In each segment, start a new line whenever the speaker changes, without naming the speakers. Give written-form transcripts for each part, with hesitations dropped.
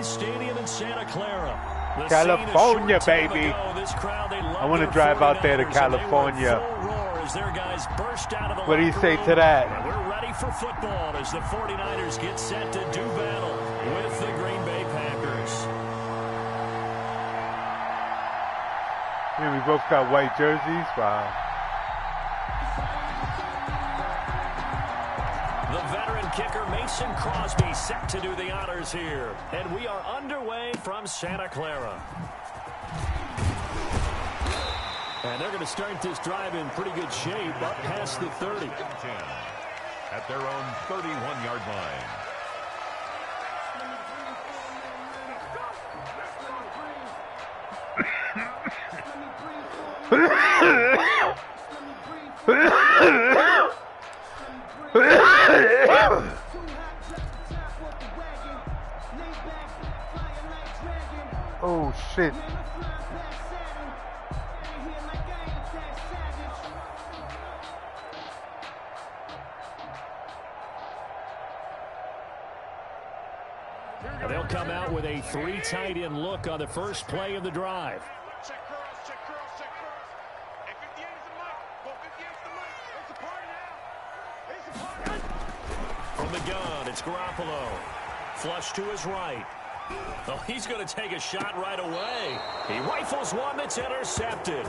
Stadium in Santa Clara.
California, baby. I want to drive out there to California. What do you say to that?
We're ready for football as the 49ers get set to do battle with the Green Bay Packers.
Yeah, we both got white jerseys. Wow.
The veteran kicker Mason Crosby set to do the honors here. And we are underway from Santa Clara. And they're going to start this drive in pretty good shape up past the 30.
At their own 31-yard line.
Oh, shit.
They'll come out with a 3 tight end look on the first play of the drive. From the gun, it's Garoppolo. Flush to his right. Oh, he's going to take a shot right away. He rifles one that's intercepted.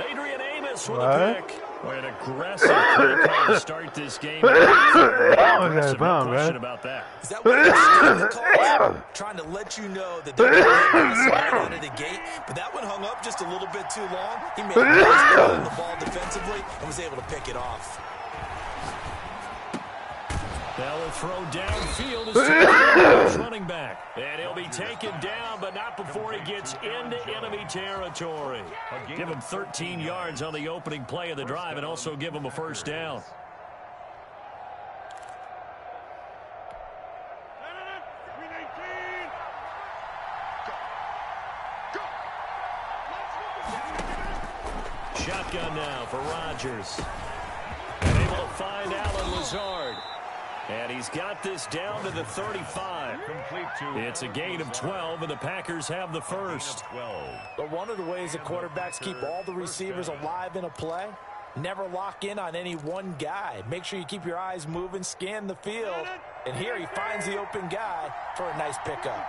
Adrian Amos with a pick. An aggressive play call to start this game. No question about that.
Is that what they're calling? Trying to let you know that they're going to right out of the gate, but that one hung up just a little bit too long. He made a nice play on the ball defensively and was able to pick it off.
That will throw downfield as running back. And he'll be taken down, but not before he gets into enemy territory. Give him 13 yards on the opening play of the drive and also give him a first down. Shotgun now for Rodgers. And able to find Alan Lazard. And he's got this down to the 35. It's a gain of 12, and the Packers have the first.
But one of the ways that quarterbacks keep all the receivers alive in a play, never lock in on any one guy. Make sure you keep your eyes moving, scan the field. And here he finds the open guy for a nice pickup.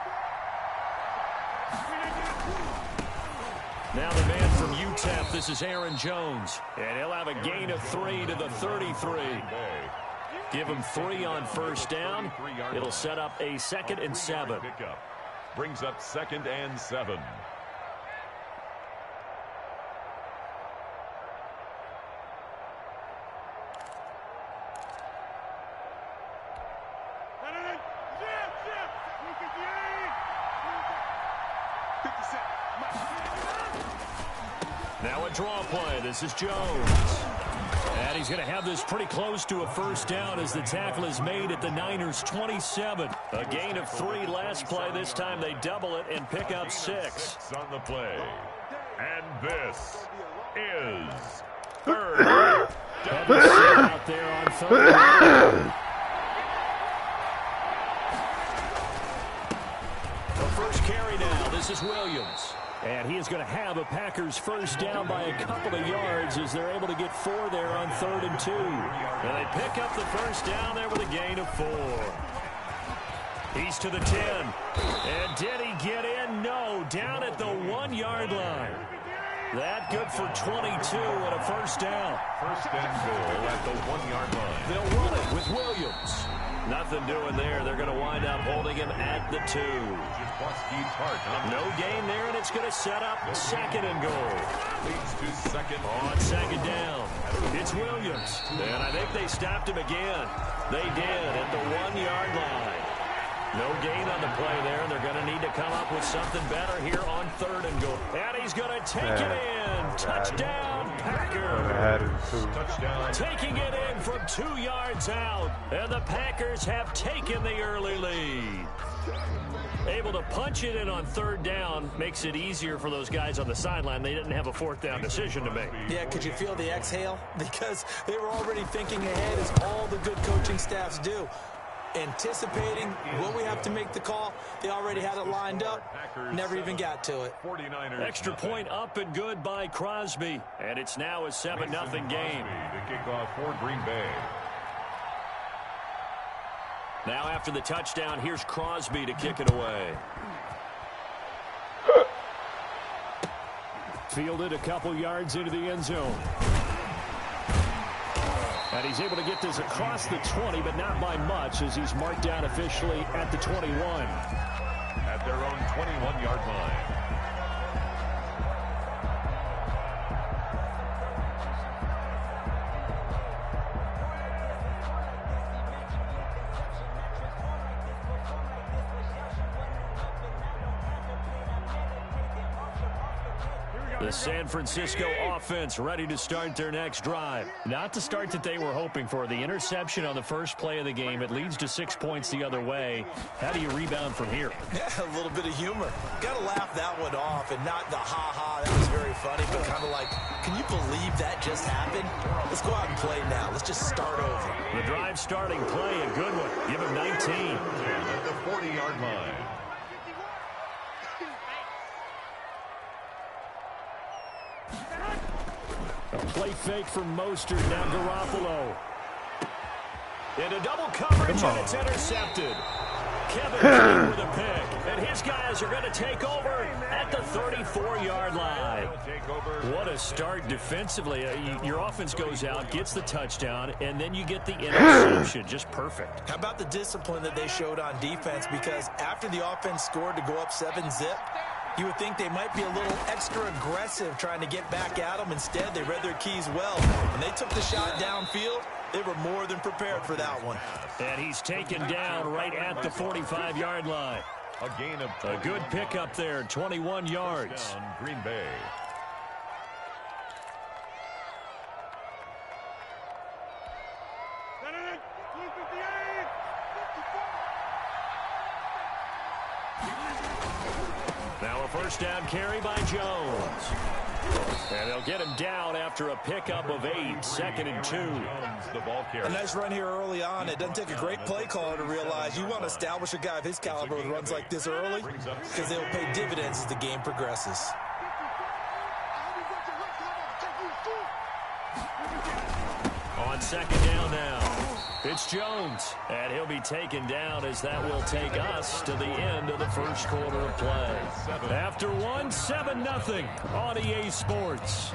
Now the man from UTEP, this is Aaron Jones. And he'll have a gain of 3 to the 33. Give him 3 on first down. It'll set up a 2nd and 7.
Brings up 2nd and 7.
Now a draw play. This is Jones. And he's going to have this pretty close to a first down as the tackle is made at the Niners' 27. A gain of 3 last play. This time they double it and pick up 6.
On the play. And this is 3rd.
Out there on 3rd. The first carry now. This is Williams. And he is going to have a Packers first down by a couple of yards as they're able to get 4 there on 3rd and 2. And they pick up the first down there with a gain of 4. He's to the 10. And did he get in? No. Down at the 1-yard line. That good for 22 and a first down.
First and goal at the 1-yard line.
They'll run it with Williams. Nothing doing there. They're going to wind up holding him at the 2. No gain there, and it's going to set up 2nd and goal.
Leads to 2nd.
On 2nd down, it's Williams. And I think they stopped him again. They did at the 1-yard line. No gain on the play there, and they're going to need to come up with something better here on 3rd and goal. And he's going to take it in. Touchdown, Packers.
Touchdown.
Taking it in from 2 yards out. And the Packers have taken the early lead. Able to punch it in on 3rd down makes it easier for those guys on the sideline. They didn't have a 4th down decision to make.
Yeah, could you feel the exhale? Because they were already thinking ahead, as all the good coaching staffs do. anticipating, will we have to make the call? They already had it lined up, never even got to it.
49ers.
Extra point up and good by Crosby. And it's now a 7-0 game.
To kick off for Green Bay.
Now after the touchdown, here's Crosby to kick it away. Fielded a couple yards into the end zone. And he's able to get this across the 20, but not by much, as he's marked down officially at the 21.
At their own 21-yard line.
The San Francisco offense ready to start their next drive. Not the start that they were hoping for. The interception on the first play of the game. It leads to 6 points the other way. How do you rebound from here?
Yeah, a little bit of humor. Got to laugh that one off, and not the ha-ha, that was very funny, but kind of like, can you believe that just happened? Let's go out and play now. Let's just start over.
The drive starting play, a good one. Give him 19.
At the 40-yard line.
A play fake from Mostert, now Garoppolo. Into double coverage, and it's intercepted. Kevin King with a pick, and his guys are going to take over at the 34-yard line. What a start defensively. Your offense goes out, gets the touchdown, and then you get the interception. Just perfect.
How about the discipline that they showed on defense? Because after the offense scored to go up 7-zip, you would think they might be a little extra aggressive trying to get back at them. Instead, they read their keys well. When they took the shot downfield, they were more than prepared for that one.
And he's taken down right at the 45-yard line.
A gain of
a good pickup there, 21 yards.
Down, Green Bay.
Now a first down carry by Jones. And they'll get him down after a pickup of 8, 2nd and 2.
The ball carrier.
A nice run here early on. It doesn't take a great play caller to realize you want to establish a guy of his caliber with runs like this early, because they'll pay dividends as the game progresses.
On second down now, it's Jones, and he'll be taken down as that will take us to the end of the first quarter of play. After 7-0 on EA Sports.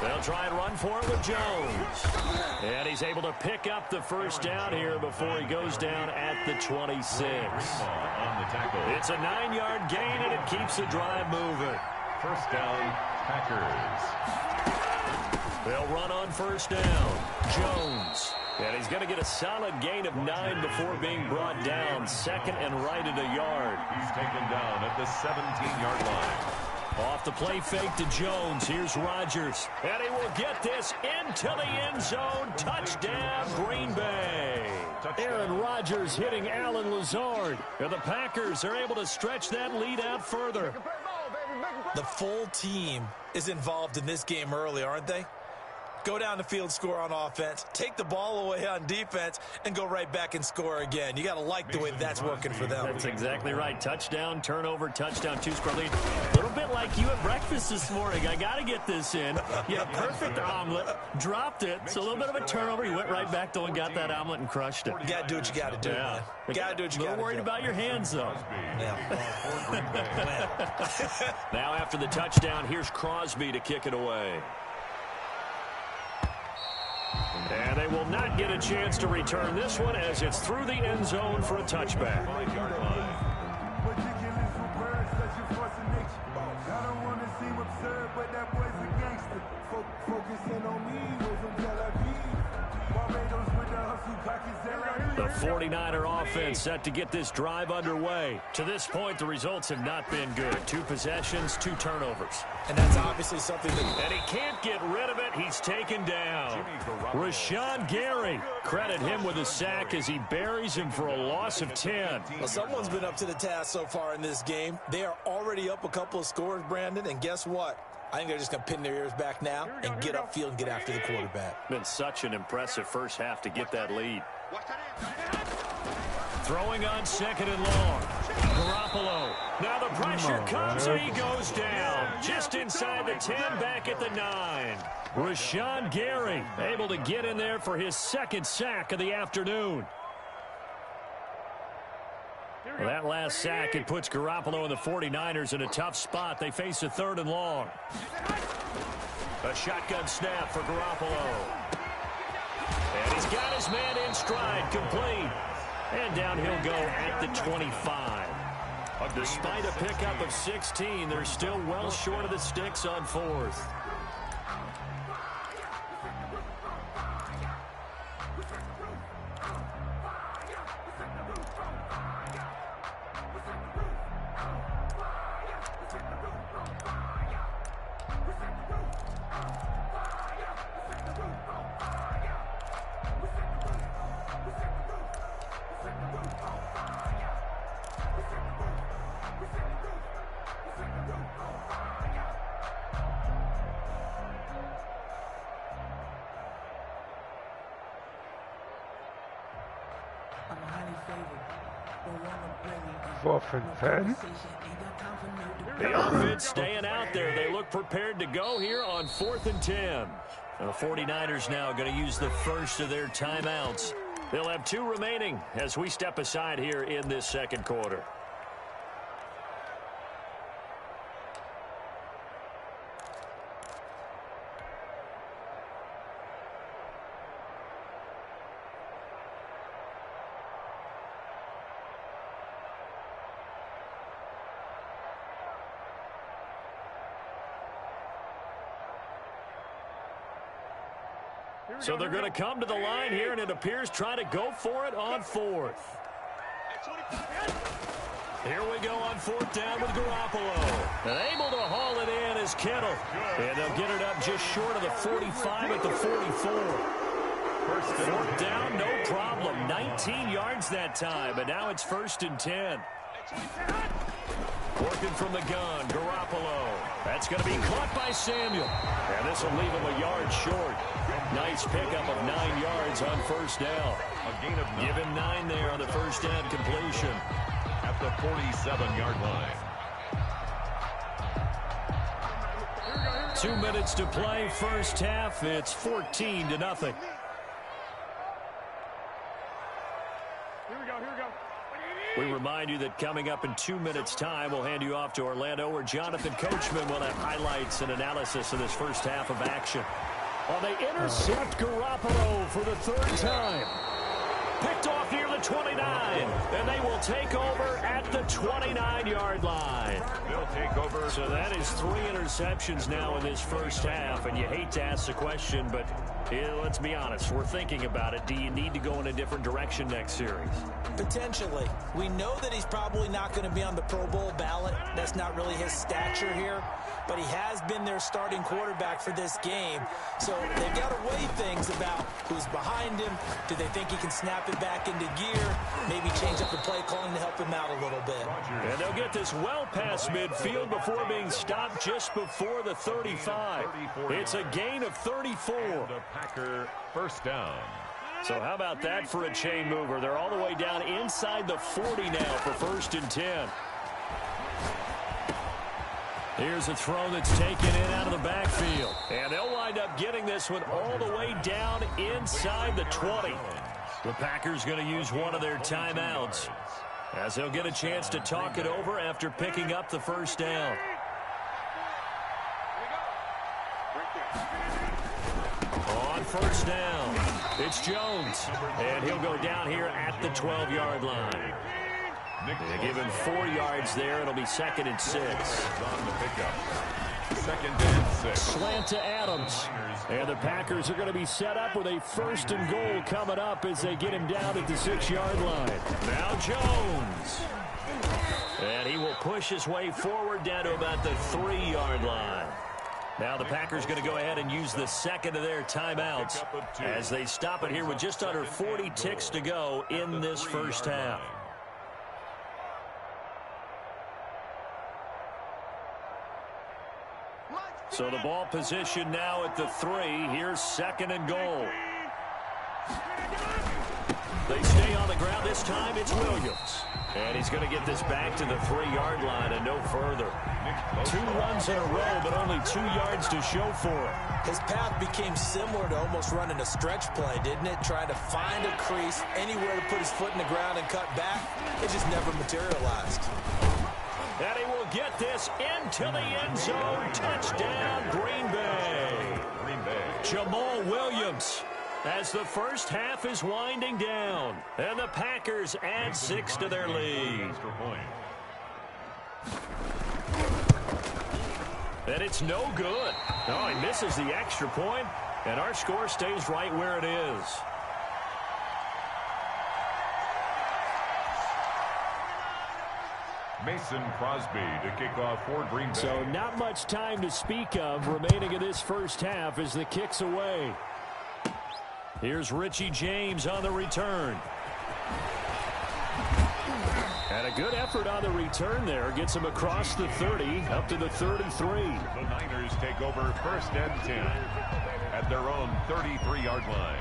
They'll try and run for it with Jones. And he's able to pick up the first down here before he goes down at the 26. It's a 9-yard gain, and it keeps the drive moving.
First down, Packers.
They'll run on first down. Jones. And he's going to get a solid gain of 9 before being brought down. 2nd and right at a yard.
He's taken down at the 17-yard line.
Off the play fake to Jones. Here's Rodgers. And he will get this into the end zone. Touchdown, Green Bay. Aaron Rodgers hitting Allen Lazard. And the Packers are able to stretch that lead out further.
The full team is involved in this game early, aren't they? Go down the field, score on offense, take the ball away on defense, and go right back and score again. You got to like the way that's working for them.
That's exactly right. Touchdown, turnover, touchdown, 2-score lead. A little bit like you at breakfast this morning. I got to get this in. Yeah, perfect omelet. Dropped it. So a little bit of a turnover. You went right back, though, and got that omelet and crushed it.
You got to do what you got to do, man. You got to do what you got to do.
A little worried about your hands, though.
Yeah.
Now after the touchdown, here's Crosby to kick it away. And they will not get a chance to return this one as it's through the end zone for a touchback. The 49er offense set to get this drive underway. To this point, the results have not been good. 2 possessions, 2 turnovers.
And that's obviously something that...
And he can't get rid of it. He's taken down. Rashawn Gary. Credit him with a sack as he buries him for a loss of 10.
Well, someone's been up to the task so far in this game. They are already up a couple of scores, Brandon, and guess what? I think they're just going to pin their ears back now and get upfield and get after the quarterback.
Been such an impressive first half to get that lead. Throwing on 2nd and long. Garoppolo. Now the pressure comes and he goes down. Just inside the 10, back at the 9. Rashawn Gary able to get in there for his 2nd sack of the afternoon. Well, that last sack, it puts Garoppolo and the 49ers in a tough spot. They face a 3rd and long. A shotgun snap for Garoppolo. And he's got his man in stride, complete. And down he'll go at the 25. Despite a pickup of 16, they're still well short of the sticks on 4th.
Fourth and 10.
The offense staying out there. They look prepared to go here on 4th and 10. The 49ers now going to use the first of their timeouts. They'll have 2 remaining as we step aside here in this 2nd quarter. So they're going to come to the line here, and it appears trying to go for it on 4th. Here we go on 4th down with Garoppolo. And able to haul it in is Kittle. And they'll get it up just short of the 45 at the 44. 4th down, no problem. 19 yards that time, but now it's 1st and 10. Working from the gun, Garoppolo. That's going to be caught by Samuel. And this will leave him a yard short. Nice pickup of 9 yards on 1st down.
A gain of 9.
Give him 9 there on the 1st down completion.
At the 47-yard line.
2 minutes to play, 1st half. It's 14-0.
Here we go.
We remind you that coming up in 2 minutes' time, we'll hand you off to Orlando, where Jonathan Coachman will have highlights and analysis of this first half of action. Well, they intercept Garoppolo for the 3rd time. Picked off near the 29, and they will take over at the 29-yard line.
They'll take over.
So that is 3 interceptions now in this first half, and you hate to ask the question, but let's be honest, we're thinking about it. Do you need to go in a different direction next series?
Potentially. We know that he's probably not going to be on the Pro Bowl ballot. That's not really his stature here. But he has been their starting quarterback for this game. So they've got to weigh things about who's behind him. Do they think he can snap it back into gear? Maybe change up the play calling to help him out a little bit.
And they'll get this well past midfield before being stopped just before the 35. It's a gain of 34.
The Packer 1st down.
So how about that for a chain mover? They're all the way down inside the 40 now for 1st and 10. Here's a throw that's taken in out of the backfield. And they'll wind up getting this one all the way down inside the 20. The Packers going to use one of their timeouts as they'll get a chance to talk it over after picking up the 1st down. On 1st down, it's Jones. And he'll go down here at the 12-yard line. They give him 4 yards there. It'll be 2nd and 6.
On the pickup. 2nd and 6.
Slant to Adams. And the Packers are going to be set up with a 1st and goal coming up as they get him down at the 6-yard line. Now Jones. And he will push his way forward down to about the 3-yard line. Now the Packers going to go ahead and use the second of their timeouts as they stop it here with just under 40 ticks to go in this first half. So the ball position now at the 3. Here's 2nd and goal. They stay on the ground. This time it's Williams. And he's going to get this back to the 3-yard line and no further. 2 runs in a row, but only 2 yards to show for it.
His path became similar to almost running a stretch play, didn't it? Trying to find a crease, anywhere to put his foot in the ground and cut back. It just never materialized.
And he will get this into the end zone. Touchdown, Green Bay. Jamal Williams as the first half is winding down. And the Packers add 6 to their lead. And it's no good. Oh, he misses the extra point, and our score stays right where it is.
Mason Crosby to kick off for Green Bay.
So not much time to speak of remaining in this first half as the kick's away. Here's Richie James on the return. And a good effort on the return there. Gets him across the 30, up to the 33.
The Niners take over 1st and 10 at their own 33-yard line.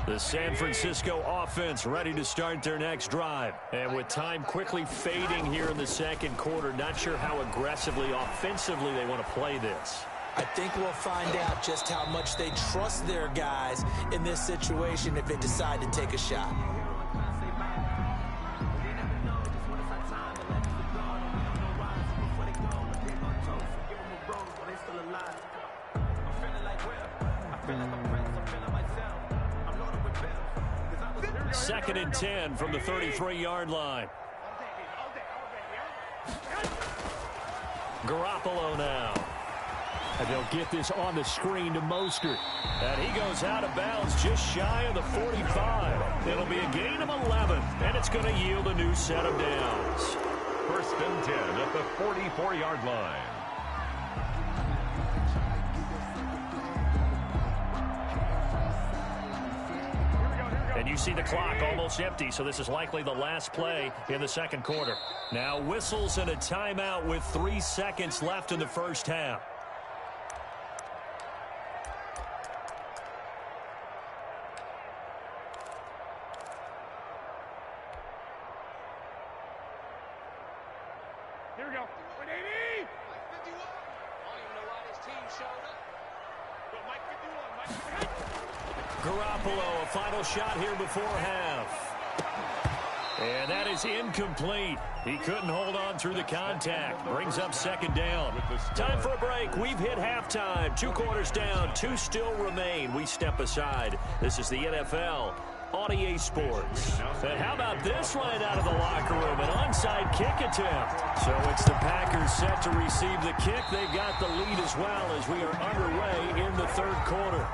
The San Francisco offense ready to start their next drive. And with time quickly fading here in the 2nd quarter, not sure how aggressively, offensively they want to play this.
I think we'll find out just how much they trust their guys in this situation if they decide to take a shot.
Second and 10 from the 33-yard line. Garoppolo now. And they'll get this on the screen to Mostert. And he goes out of bounds just shy of the 45. It'll be a gain of 11, and it's going to yield a new set of downs.
1st and 10 at the 44-yard line.
And you see the clock almost empty, so this is likely the last play in the 2nd quarter. Now whistles and a timeout with 3 seconds left in the first half.
Here we go. 180!
Garoppolo, a final shot here before half. And that is incomplete. He couldn't hold on through the contact. Brings up 2nd down. Time for a break. We've hit halftime. 2 quarters down. 2 still remain. We step aside. This is the NFL on EA Sports. And how about this right out of the locker room? An onside kick attempt. So it's the Packers set to receive the kick. They've got the lead as well as we are underway in the 3rd quarter.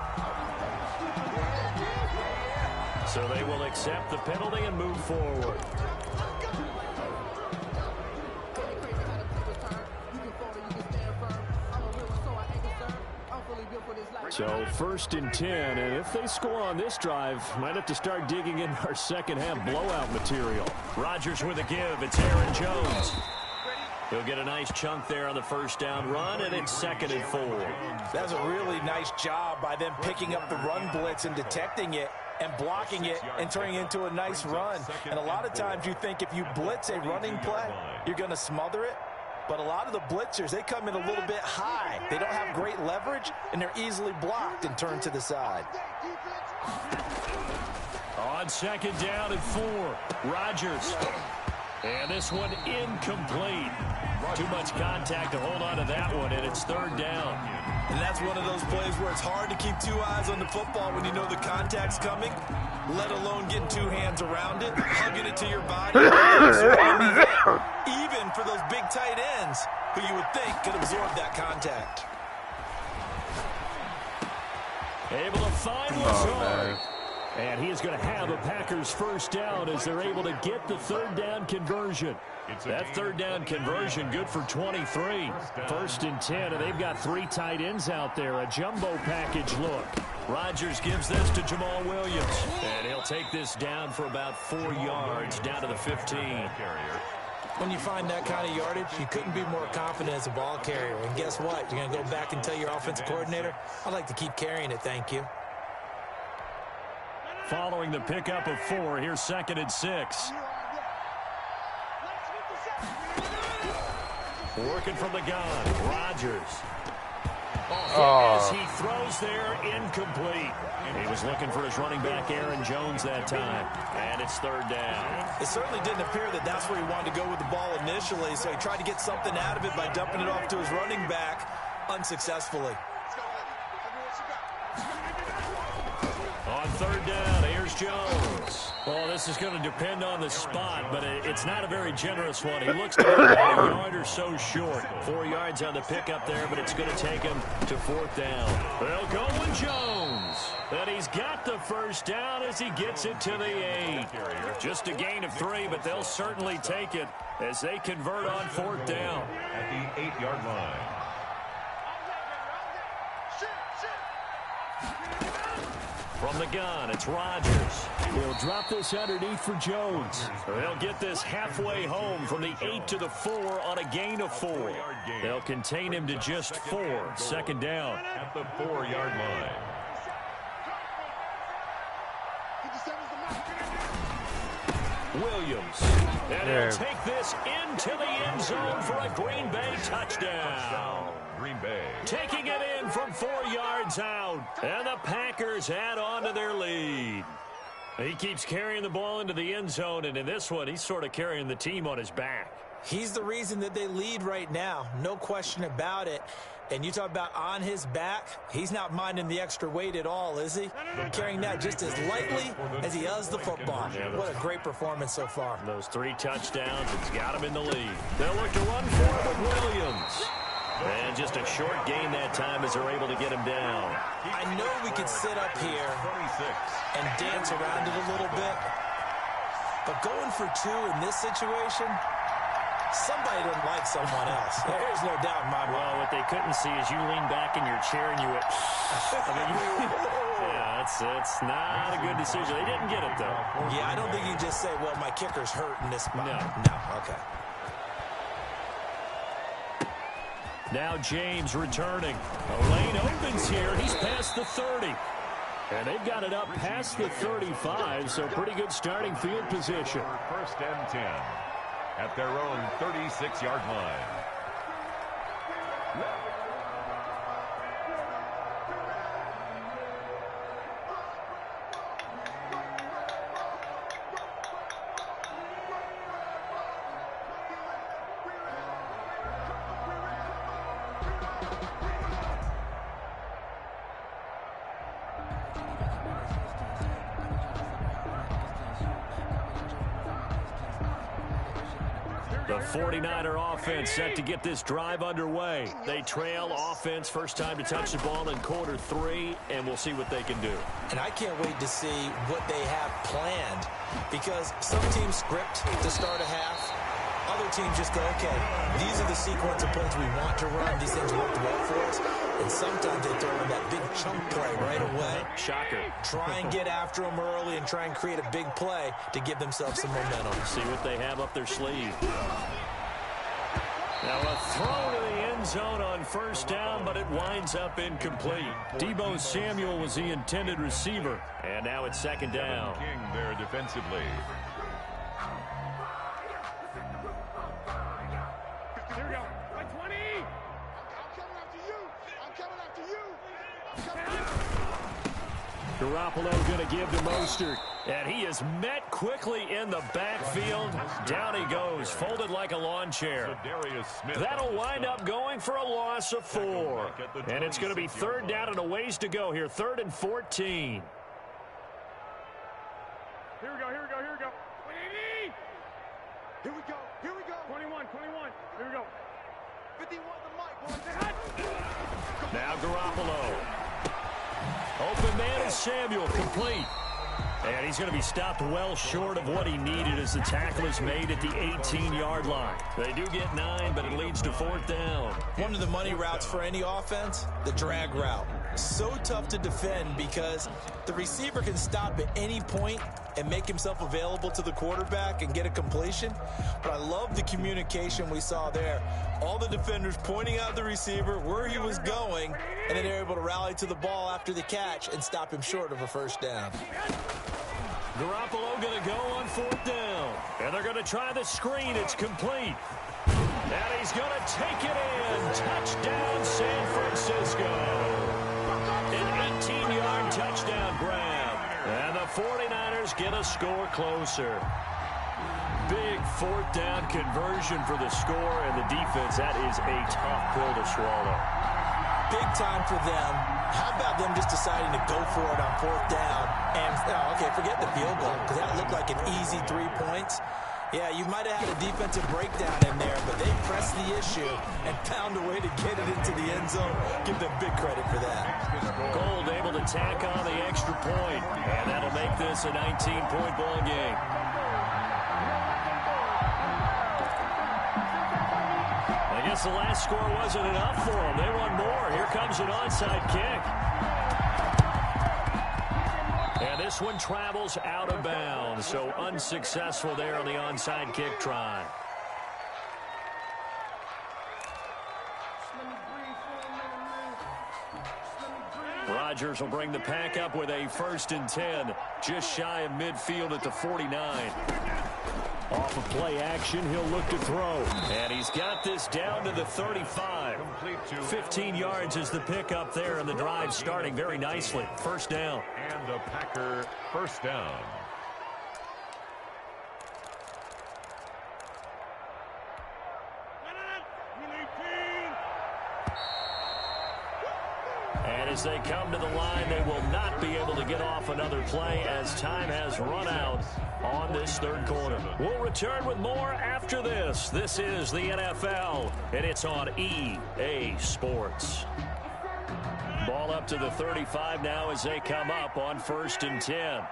So they will accept the penalty and move forward. So 1st and 10, and if they score on this drive, might have to start digging in our second half blowout material. Rodgers with a give. It's Aaron Jones. He'll get a nice chunk there on the 1st down run, and it's 2nd and 4.
That's a really nice job by them picking up the run blitz and detecting it and blocking it and turning it into a nice run. And a lot of times you think if you blitz a running play, you're going to smother it. But a lot of the blitzers, they come in a little bit high. They don't have great leverage, and they're easily blocked and turned to the side.
On 2nd down and 4, Rodgers. And this one incomplete. Too much contact to hold on to that one, and it's third down.
And that's one of those plays where it's hard to keep two eyes on the football when you know the contact's coming, let alone getting two hands around it, hugging it to your body, even for those big tight ends who you would think could absorb that contact.
Able to find Lazard. And he is going to have a Packers first down as they're able to get the third down conversion. That third down conversion good for 23. First and 10, and they've got three tight ends out there. A jumbo package look. Rodgers gives this to Jamal Williams. And he'll take this down for about 4 yards down to the 15.
When you find that kind of yardage, you couldn't be more confident as a ball carrier. And guess what? You're going to go back and tell your offensive coordinator, I'd like to keep carrying it, thank you.
Following the pickup of 4, here's 2nd and 6. Working from the gun, Rodgers. As he throws there, incomplete. He was looking for his running back, Aaron Jones, that time. And it's third down.
It certainly didn't appear that that's where he wanted to go with the ball initially, so he tried to get something out of it by dumping it off to his running back unsuccessfully.
On third down, here's Jones. Well, this is going to depend on the spot, but it's not a very generous one. He looks to be about a yard or so short. 4 yards on the pickup there, but it's going to take him to 4th down. They'll go with Jones. And he's got the first down as he gets it to the 8. Just a gain of 3, but they'll certainly take it as they convert on 4th down.
At the 8-yard line.
From the gun, it's Rodgers. He'll drop this underneath for Jones. They'll get this halfway home from the 8 to the 4 on a gain of 4. They'll contain him to just 4. 2nd down.
At the 4-yard line.
Williams. And he'll take this into the end zone for a Green Bay touchdown.
Green Bay.
Taking it in from 4 yards out. And the Packers add on to their lead. He keeps carrying the ball into the end zone, and in this one, he's sort of carrying the team on his back.
He's the reason that they lead right now, no question about it. And you talk about on his back, he's not minding the extra weight at all, is he? Carrying that just as lightly as he does the football. What a great performance so far.
Those 3 touchdowns, it's got him in the lead. They'll look to run for it with Williams. And just a short gain that time as they're able to get him down.
I know we could sit up here and dance around it a little bit, but going for 2 in this situation, somebody doesn't like someone else. There's no doubt in my mind.
Well, what they couldn't see is you lean back in your chair and you went, yeah, it's not a good decision. They didn't get it, though.
Yeah, I don't think you just say, well, my kicker's hurt in this spot.
No,
okay.
Now James returning. A lane opens here. He's past the 30. And they've got it up past the 35, so pretty good starting field position.
1st and 10 at their own 36-yard line.
The 49er offense set to get this drive underway. They trail offense, first time to touch the ball in quarter 3, and we'll see what they can do.
And I can't wait to see what they have planned, because some teams script to start a half. Other teams just go, okay, these are the sequence of plays we want to run. These things worked well for us. And sometimes they throw in that big chunk play right away.
Shocker.
Try and get after them early and try and create a big play to give themselves some momentum.
See what they have up their sleeve. Now a throw to the end zone on first down, but it winds up incomplete. Deebo Samuel was the intended receiver. And now it's 2nd down.
King there defensively.
Here we go. 20. I'm coming after you. I'm coming after you.
Garoppolo going to give to Mostert. And he is met quickly in the backfield. Down he goes, folded like a lawn chair. That'll wind up going for a loss of 4. And it's going to be third down and a ways to go here. 3rd and 14.
Here we go. 180. Here we go. 21. Here we go. 51 the mic, boys.
Now Garoppolo. Open man is Samuel, complete. And he's going to be stopped well short of what he needed as the tackle is made at the 18-yard line. They do get 9, but it leads to 4th down.
One of the money routes for any offense, the drag route. So tough to defend because the receiver can stop at any point and make himself available to the quarterback and get a completion. But I love the communication we saw there. All the defenders pointing out the receiver where he was going, and then they're able to rally to the ball after the catch and stop him short of a first down.
Garoppolo going to go on 4th down. And they're going to try the screen. It's complete. And he's going to take it in. Touchdown, San Francisco. An 18-yard touchdown grab. And the 49ers get a score closer. Big 4th down conversion for the score, and the defense, that is a tough pill to swallow.
Big time for them. How about them just deciding to go for it on 4th down? And, okay, forget the field goal, because that looked like an easy 3 points. Yeah, you might have had a defensive breakdown in there, but they pressed the issue and found a way to get it into the end zone. Give them big credit for that.
Gold able to tack on the extra point, and that'll make this a 19-point ball game. I guess the last score wasn't enough for them. They want more. Here comes an onside kick. And this one travels out of bounds, so unsuccessful there on the onside kick try. Rodgers will bring the pack up with a 1st and 10, just shy of midfield at the 49. Off of play action, he'll look to throw. And he's got this down to the 35. 15 yards is the pickup there, and the drive starting very nicely. 1st down.
And a Packer 1st down.
And as they come to the line, they will not be able to get off another play as time has run out on this 3rd quarter. We'll return with more after this. This is the NFL, and it's on EA Sports. Ball up to the 35 now as they come up on 1st and 10.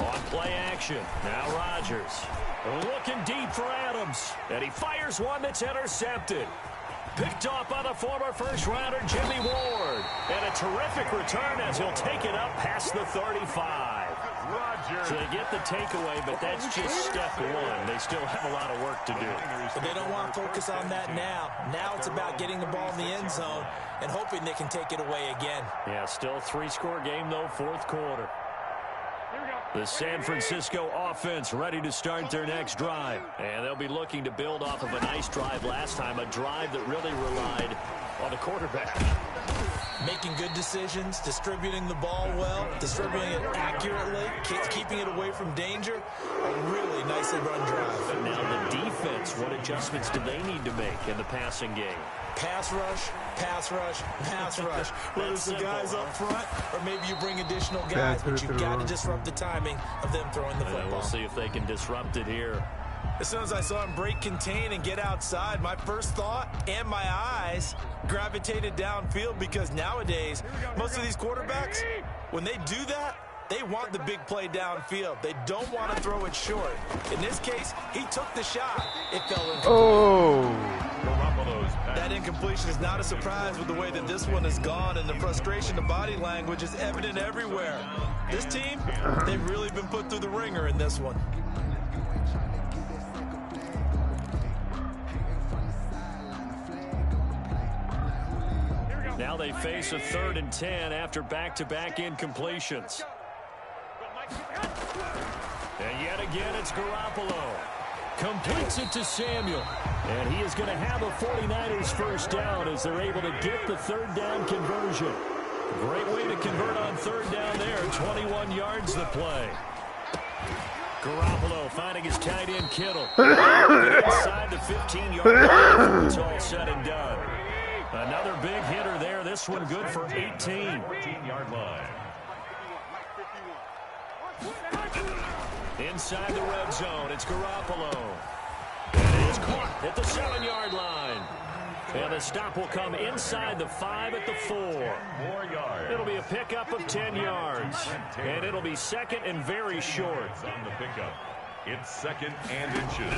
On play action, now Rodgers. Looking deep for Adams, and he fires one that's intercepted. Picked off by the former first-rounder Jimmy Ward. And a terrific return as he'll take it up past the 35. So they get the takeaway, but that's just step 1. They still have a lot of work to do.
But they don't want to focus on that now. Now it's about getting the ball in the end zone and hoping they can take it away again.
Yeah, still a 3-score game, though, 4th quarter. The San Francisco offense ready to start their next drive. And they'll be looking to build off of a nice drive last time, a drive that really relied on the quarterback.
Making good decisions, distributing the ball well, distributing it accurately, keeping it away from danger. A really nicely run drive.
But now the defense, what adjustments do they need to make in the passing game?
Pass rush, pass rush, pass rush. Whether it's the guys up front or maybe you bring additional guys, but you've got to disrupt the timing of them throwing the football.
We'll see if they can disrupt it here.
As soon as I saw him break contain and get outside, my first thought and my eyes gravitated downfield because nowadays, most of these quarterbacks, when they do that, they want the big play downfield. They don't want to throw it short. In this case, he took the shot. It fell incomplete.
Oh.
That incompletion is not a surprise with the way that this one has gone, and the frustration of body language is evident everywhere. This team, they've really been put through the ringer in this one.
Now they face a 3rd and 10 after back-to-back incompletions. And yet again, it's Garoppolo. Completes it to Samuel. And he is going to have a 49ers 1st down as they're able to get the 3rd down conversion. Great way to convert on third down there. 21 yards to play. Garoppolo finding his tight end Kittle. Inside the 15-yard line before it's all said and done. Another big hitter there. This one good for 18.
14-yard line.
Inside the red zone, it's Garoppolo. And it's caught at the 7-yard line. And the stop will come inside the 5 at the 4.
4 yards.
It'll be a pickup of 10 yards. And it'll be second and very short.
On the pickup. It's second and inches.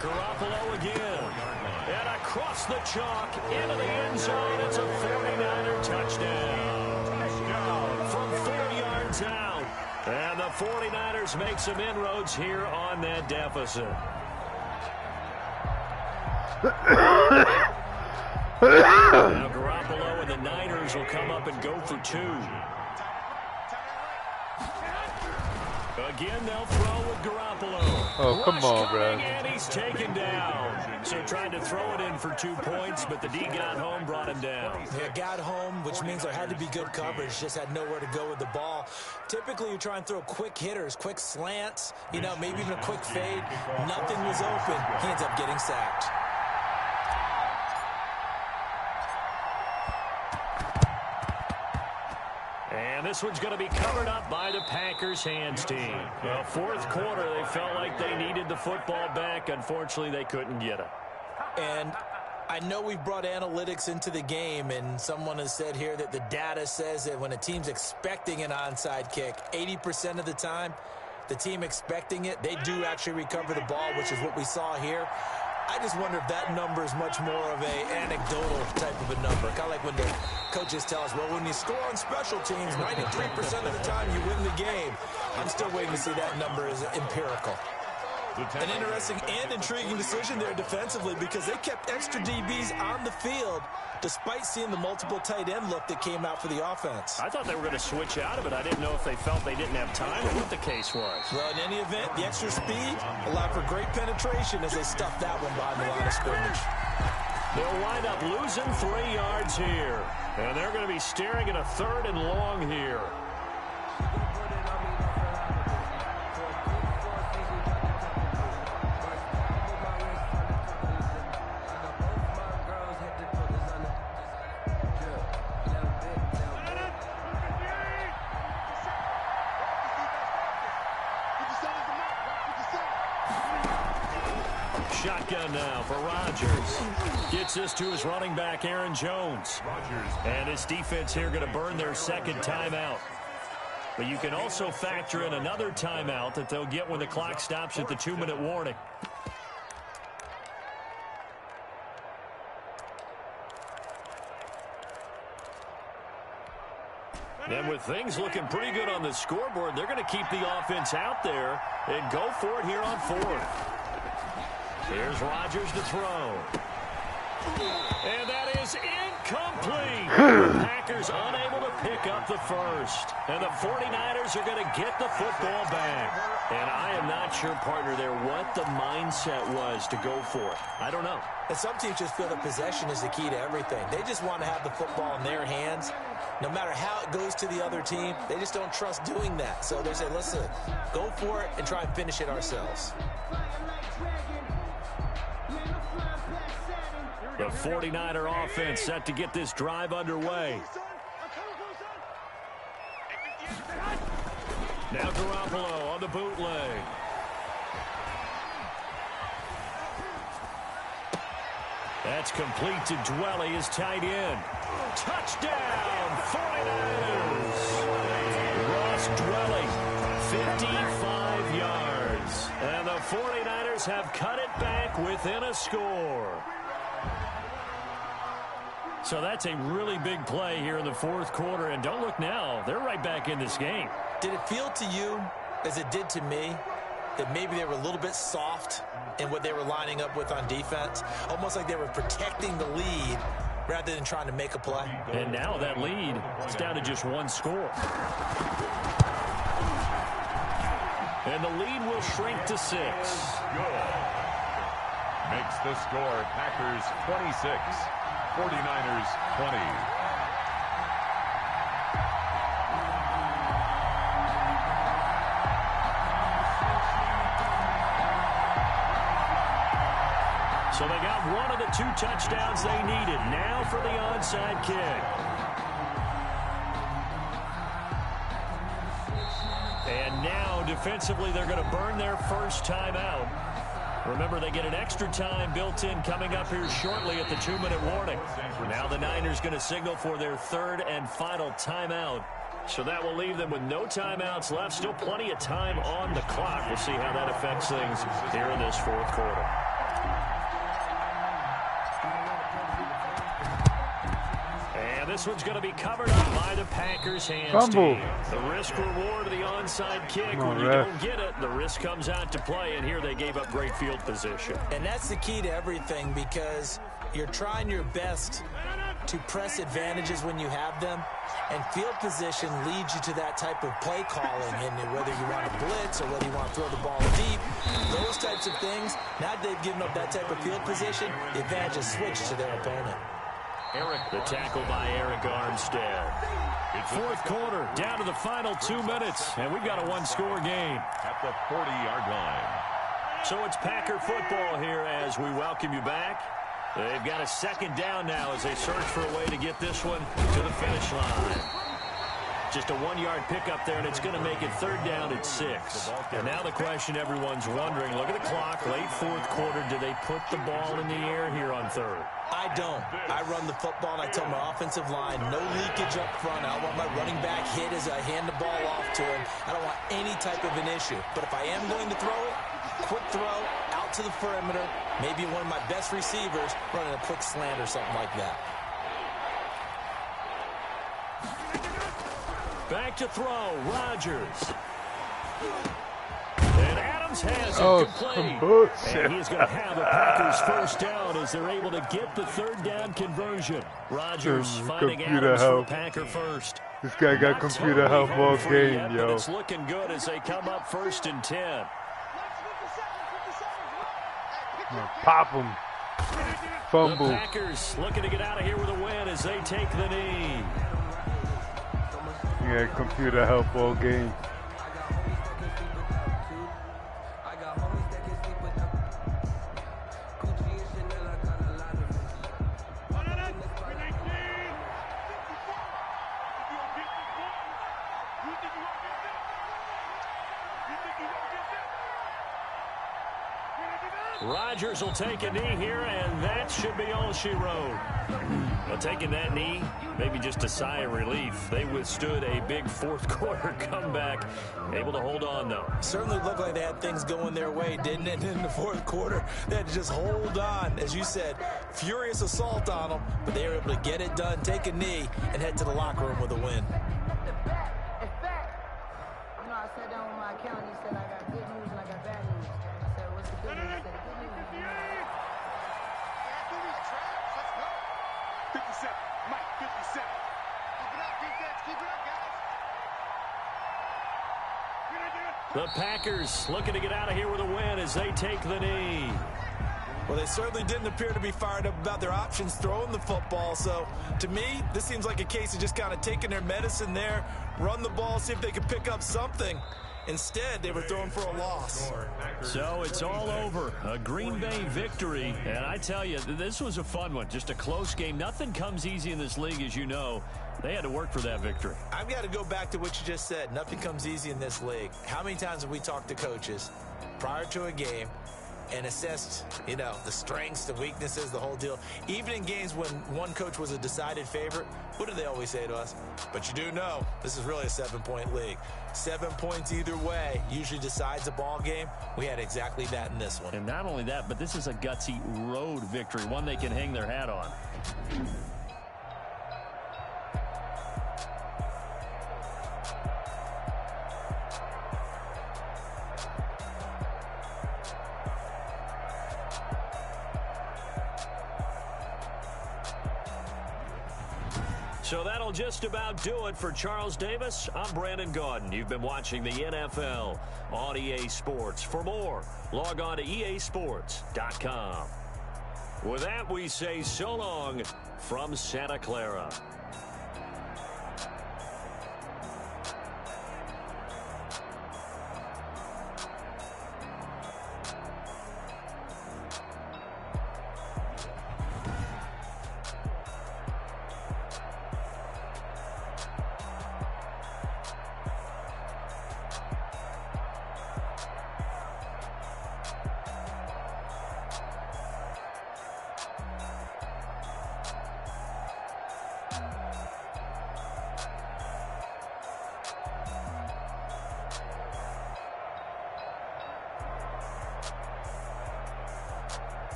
Garoppolo again. And across the chalk into the end zone. It's a 49er touchdown. From 4 yards out. And the 49ers make some inroads here on that deficit. Now Garoppolo and the Niners will come up and go for 2. Again, they'll throw with Garoppolo.
Oh, come on, bro.
And he's taken down. So trying to throw it in for 2 points, but the D got home, brought him down.
Yeah, got home, which means there had to be good coverage. Just had nowhere to go with the ball. Typically, you try and throw quick hitters, quick slants, you know, maybe even a quick fade. Nothing was open. He ends up getting sacked.
And this one's going to be covered up by the Packers hands team. Well, fourth quarter, they felt like they needed the football back. Unfortunately, they couldn't get it.
And I know we've brought analytics into the game, and someone has said here that the data says that when a team's expecting an onside kick, 80% of the time, the team expecting it, they do actually recover the ball, which is what we saw here. I just wonder if that number is much more of a anecdotal type of a number. Kind of like when the coaches tell us, well, when you score on special teams, 93% of the time you win the game. I'm still waiting to see that number is empirical. An interesting and intriguing decision there defensively because they kept extra DBs on the field despite seeing the multiple tight end look that came out for the offense.
I thought they were going to switch out of it. I didn't know if they felt they didn't have time or what the case was.
Well, in any event, the extra speed allowed for great penetration as they stuffed that one behind the line of scrimmage.
They'll wind up losing 3 yards here. And they're going to be staring at a 3rd and long here. Shotgun now for Rodgers. Gets this to his running back, Aaron Jones. And his defense here going to burn their second timeout. But you can also factor in another timeout that they'll get when the clock stops at the 2-minute warning. And with things looking pretty good on the scoreboard, they're going to keep the offense out there and go for it here on 4th. Here's Rodgers to throw. And that is incomplete. The Packers unable to pick up the first. And the 49ers are going to get the football back. And I am not sure, partner, there what the mindset was to go for it. I don't know.
And some teams just feel that possession is the key to everything. They just want to have the football in their hands. No matter how it goes to the other team, they just don't trust doing that. So they say, listen, go for it and try and finish it ourselves.
The 49er offense set to get this drive underway. Now Garoppolo on the bootleg. That's complete to Dwelly, his tight end. Touchdown, 49ers. Ross Dwelly, 55 yards. And the 49ers have cut it back within a score. So that's a really big play here in the fourth quarter. And don't look now, they're right back in this game.
Did it feel to you, as it did to me, that maybe they were a little bit soft in what they were lining up with on defense? Almost like they were protecting the lead rather than trying to make a play.
And now that lead is down to just 1 score. And the lead will shrink to 6.
Makes the score Packers 26. 49ers 20.
So they got one of the 2 touchdowns they needed. Now for the onside kick. And now defensively they're going to burn their first timeout. Remember, they get an extra time built in coming up here shortly at the 2-minute warning. Now the Niners going to signal for their 3rd and final timeout. So that will leave them with no timeouts left. Still plenty of time on the clock. We'll see how that affects things here in this 4th quarter. And this one's going to be covered up by the Packers hands team. The risk reward of the onside kick. When you don't get it, the risk comes out to play. And here they gave up great field position.
And that's the key to everything, because you're trying your best to press advantages when you have them. And field position leads you to that type of play calling, and whether you want to blitz or whether you want to throw the ball deep, those types of things. Now that they've given up that type of field position, the advantage is switched to their opponent.
The tackle by Eric Armstead. 4th quarter, down to the final 2 minutes, and we've got a 1-score game.
At the 40-yard line.
So it's Packer football here as we welcome you back. They've got a 2nd down now as they search for a way to get this one to the finish line. Just a 1-yard pickup there, and it's going to make it 3rd down at 6. And now the question everyone's wondering, look at the clock, late 4th quarter, do they put the ball in the air here on 3rd?
I don't. I run the football, and I tell my offensive line, no leakage up front. I don't want my running back hit as I hand the ball off to him. I don't want any type of an issue. But if I am going to throw it, quick throw, out to the perimeter, maybe one of my best receivers running a quick slant or something like that.
Back to throw, Rodgers. And Adams has it complete. And he's going to have a Packers first down as they're able to get the 3rd down conversion. Rodgers finding Adams for Packer first.
This guy got computer help all game, yo.
It's looking good as they come up 1st and 10.
Pop him. Fumble.
The Packers looking to get out of here with a win as they take the knee.
He had computer help all game.
Rodgers will take a knee here, and that should be all she wrote. Well, taking that knee, maybe just a sigh of relief. They withstood a big 4th quarter comeback, able to hold on, though.
Certainly looked like they had things going their way, didn't it? In the 4th quarter, they had to just hold on. As you said, furious assault on them, but they were able to get it done, take a knee, and head to the locker room with a win.
It's back. You know, I sat down with my accountant. He said I got good news and I got bad news. I said, what's the good news? He said, the good news is you know.
57. Mike, 57. Keep it up, defense. Keep it up, guys.
The Packers looking to get out of here with a win as they take the knee.
Well, they certainly didn't appear to be fired up about their options throwing the football. So, to me, this seems like a case of just kind of taking their medicine there, run the ball, see if they can pick up something. Instead, they were throwing for a loss.
So it's all over. A Green Bay victory. And I tell you, this was a fun one. Just a close game. Nothing comes easy in this league, as you know. They had to work for that victory.
I've got to go back to what you just said. Nothing comes easy in this league. How many times have we talked to coaches prior to a game and assessed, you know, the strengths, the weaknesses, the whole deal? Even in games when one coach was a decided favorite, what do they always say to us? But you do know, this is really a 7-point league. 7 points either way usually decides a ball game. We had exactly that in this one.
And not only that, but this is a gutsy road victory, one they can hang their hat on. So that'll just about do it for Charles Davis. I'm Brandon Gaudin. You've been watching the NFL on EA Sports. For more, log on to easports.com. With that, we say so long from Santa Clara.